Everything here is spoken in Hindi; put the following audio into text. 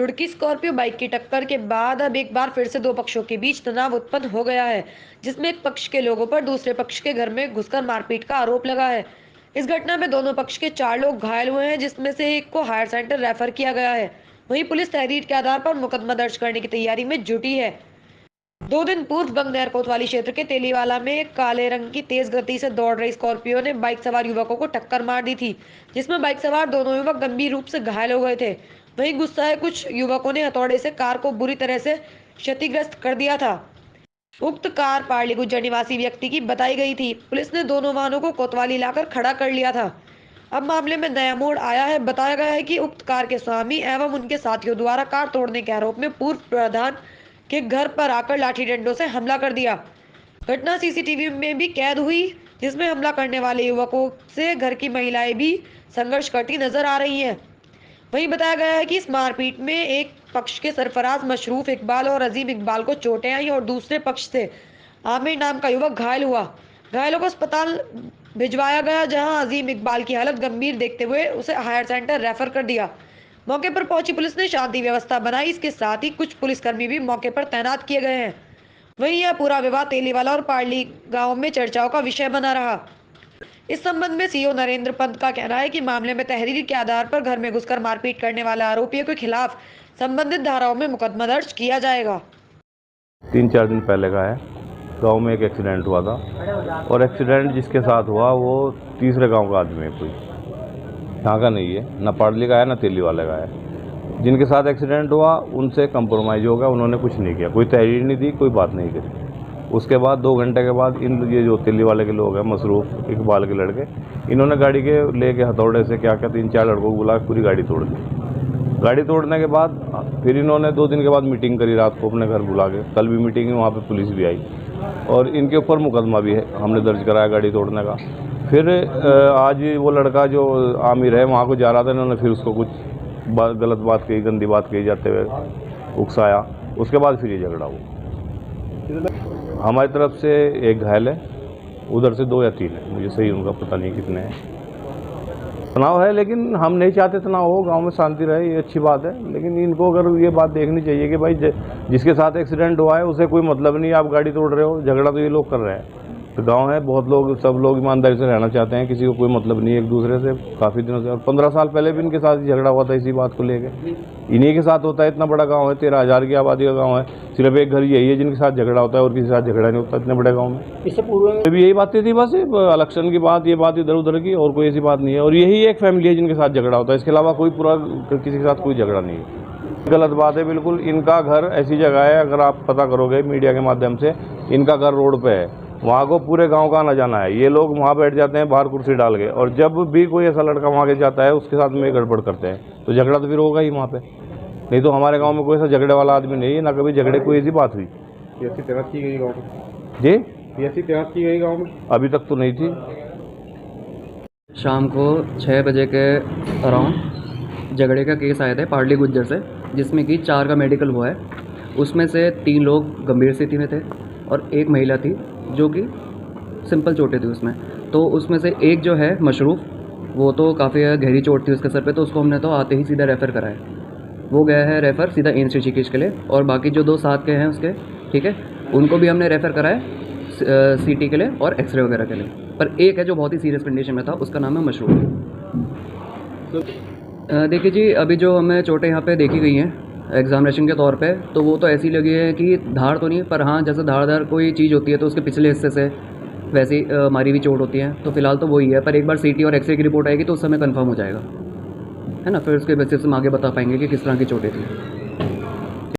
रुड़की स्कॉर्पियो बाइक की टक्कर के बाद अब एक बार फिर से दो पक्षों के बीच तनाव उत्पन्न हो गया है, जिसमें एक पक्ष के लोगों पर दूसरे पक्ष के घर में घुसकर मारपीट का आरोप लगा है। इस घटना में दोनों पक्ष के 4 लोग घायल हुए हैं, जिसमें से एक को हायर सेंटर रेफर किया गया है। वहीं पुलिस तहरीर के आधार पर मुकदमा दर्ज करने की तैयारी में जुटी है। 2 दिन पूर्व बंगनहर कोतवाली क्षेत्र के तेलीवाला में एक काले रंग की तेज गति से दौड़ रही स्कॉर्पियो ने बाइक सवार युवकों को टक्कर मार दी थी, जिसमें बाइक सवार दोनों युवक गंभीर रूप से घायल हो गए थे। वहीं गुस्साए कुछ युवकों ने हथौड़े से कार को बुरी तरह से क्षतिग्रस्त कर दिया था। उक्त कार पार्ली गुज्जर निवासी व्यक्ति की बताई गई थी। पुलिस ने दोनों वाहनों को कोतवाली लाकर खड़ा कर लिया था। अब मामले में नया मोड़ आया है। बताया गया है कि उक्त कार के स्वामी एवं उनके साथियों द्वारा कार तोड़ने के आरोप में पूर्व प्रधान के घर पर आकर लाठी डंडों से हमला कर दिया। घटना सीसीटीवी में भी कैद हुई, जिसमें हमला करने वाले युवकों से घर की महिलाएं भी संघर्ष करती नजर आ रही हैं। वहीं बताया गया है कि इस मारपीट में एक पक्ष के सरफराज मशरूफ इकबाल और अजीम इकबाल को चोटें आई और दूसरे पक्ष से आमिर नाम का युवक घायल हुआ। घायलों को अस्पताल भिजवाया गया, जहां अजीम इकबाल की हालत गंभीर देखते हुए उसे हायर सेंटर रेफर कर दिया। मौके पर पहुंची पुलिस ने शांति व्यवस्था बनाई। इसके साथ ही कुछ पुलिसकर्मी भी मौके पर तैनात किए गए हैं। वहीं यह पूरा विवाद तेलीवाला और पार्ली गांव में चर्चाओं का विषय बना रहा। इस संबंध में सीओ नरेंद्र पंत का कहना है कि मामले में तहरीर के आधार पर घर में घुसकर मारपीट करने वाले आरोपियों के खिलाफ संबंधित धाराओं में मुकदमा दर्ज किया जाएगा। 3-4 दिन पहले का है। गांव में एक एक्सीडेंट हुआ था और एक्सीडेंट जिसके साथ हुआ वो तीसरे गांव का आदमी है, कोई यहाँ का नहीं है, ना पार्ली का है ना तेली वाले का है। जिनके साथ एक्सीडेंट हुआ उनसे कंप्रोमाइज़ हो गया, उन्होंने कुछ नहीं किया, कोई तहरीर नहीं दी, कोई बात नहीं करी। उसके बाद 2 घंटे के बाद ये जो तेली वाले के लोग हैं, मसरूफ इकबाल के लड़के, इन्होंने गाड़ी के लेके हथौड़े से क्या 3-4 लड़कों को बुला पूरी गाड़ी तोड़ दी। गाड़ी तोड़ने के बाद फिर इन्होंने 2 दिन के बाद मीटिंग करी रात को अपने घर बुला के। कल भी मीटिंग है, वहाँ पे पुलिस भी आई और इनके ऊपर मुकदमा भी है, हमने दर्ज कराया गाड़ी तोड़ने का। फिर आज वो लड़का जो आमिर है वहाँ को जा रहा था, इन्होंने फिर उसको कुछ गलत बात कही, गंदी बात कही जाते हुए उकसाया। उसके बाद फिर ये झगड़ा हुआ। हमारी तरफ से एक घायल है, उधर से 2 या 3 है, मुझे सही उनका पता नहीं कितने हैं। तनाव है, लेकिन हम नहीं चाहते तनाव हो, गांव में शांति रहे, ये अच्छी बात है। लेकिन इनको अगर ये बात देखनी चाहिए कि भाई जिसके साथ एक्सीडेंट हुआ है उसे कोई मतलब नहीं, आप गाड़ी तोड़ रहे हो, झगड़ा तो ये लोग कर रहे हैं। तो गांव है, बहुत लोग, सब लोग ईमानदारी से रहना चाहते हैं, किसी को कोई मतलब नहीं है एक दूसरे से काफ़ी दिनों से। और 15 साल पहले भी इनके साथ झगड़ा हुआ था इसी बात को लेके। इन्हीं के साथ होता है, इतना बड़ा गांव है, 13,000 की आबादी का गांव है, सिर्फ एक घर यही है जिनके साथ झगड़ा होता है और किसी के साथ झगड़ा नहीं होता इतने बड़े गाँव में। इससे पूर्व भी यही बातें थी, बस इलेक्शन की बात, ये बात इधर उधर की, और कोई ऐसी बात नहीं है। और यही एक फैमिली है जिनके साथ झगड़ा होता है, इसके अलावा कोई पूरा किसी के साथ कोई झगड़ा नहीं है। गलत बात है बिल्कुल। इनका घर ऐसी जगह है, अगर आप पता करोगे मीडिया के माध्यम से, इनका घर रोड पे है, वहाँ को पूरे गांव का आना जाना है। ये लोग वहाँ बैठ जाते हैं बाहर कुर्सी डाल के, और जब भी कोई ऐसा लड़का वहाँ के जाता है उसके साथ में गड़बड़ करते हैं, तो झगड़ा तो फिर होगा ही वहाँ पे। नहीं तो हमारे गांव में कोई ऐसा झगड़े वाला आदमी नहीं है, ना कभी झगड़े कोई ऐसी बात हुई। पीएससी तैनात की गई गाँव में? जी, पीएससी तैनात की गई गाँव में? अभी तक तो नहीं थी। शाम को 6 बजे के अराउंड झगड़े का केस आया था पार्ली गुज्जर से, जिसमें कि 4 का मेडिकल हुआ है। उसमें से 3 लोग गंभीर स्थिति में थे और एक महिला थी जो कि सिंपल चोटें थी उसमें। तो उसमें से एक जो है मशरूफ, वो तो काफ़ी गहरी चोट थी उसके सर पे, तो उसको हमने तो आते ही सीधा रेफ़र कराया। वो गया है रेफ़र सीधा एम्स ऋषिकेश के लिए, और बाकी जो 2 साथ के हैं उसके, ठीक है, उनको भी हमने रेफ़र कराया सीटी के लिए और एक्सरे वगैरह के लिए। पर एक है जो बहुत ही सीरियस कंडीशन में था, उसका नाम है मशरूफ। देखिए जी, अभी जो हमें चोटें यहाँ पे देखी गई हैं एग्जामिनेशन के तौर पे, तो वो तो ऐसी लगी है कि धाड़ तो नहीं, पर हाँ जैसे धारदार कोई चीज़ होती है तो उसके पिछले हिस्से से वैसी मारी हुई चोट होती है। तो फिलहाल तो वही है, पर एक बार सीटी और एक्सरे की रिपोर्ट आएगी तो उस समय कंफर्म हो जाएगा, है ना। फिर उसके बेसिस से हम आगे बता पाएंगे कि किस तरह की चोटें थी।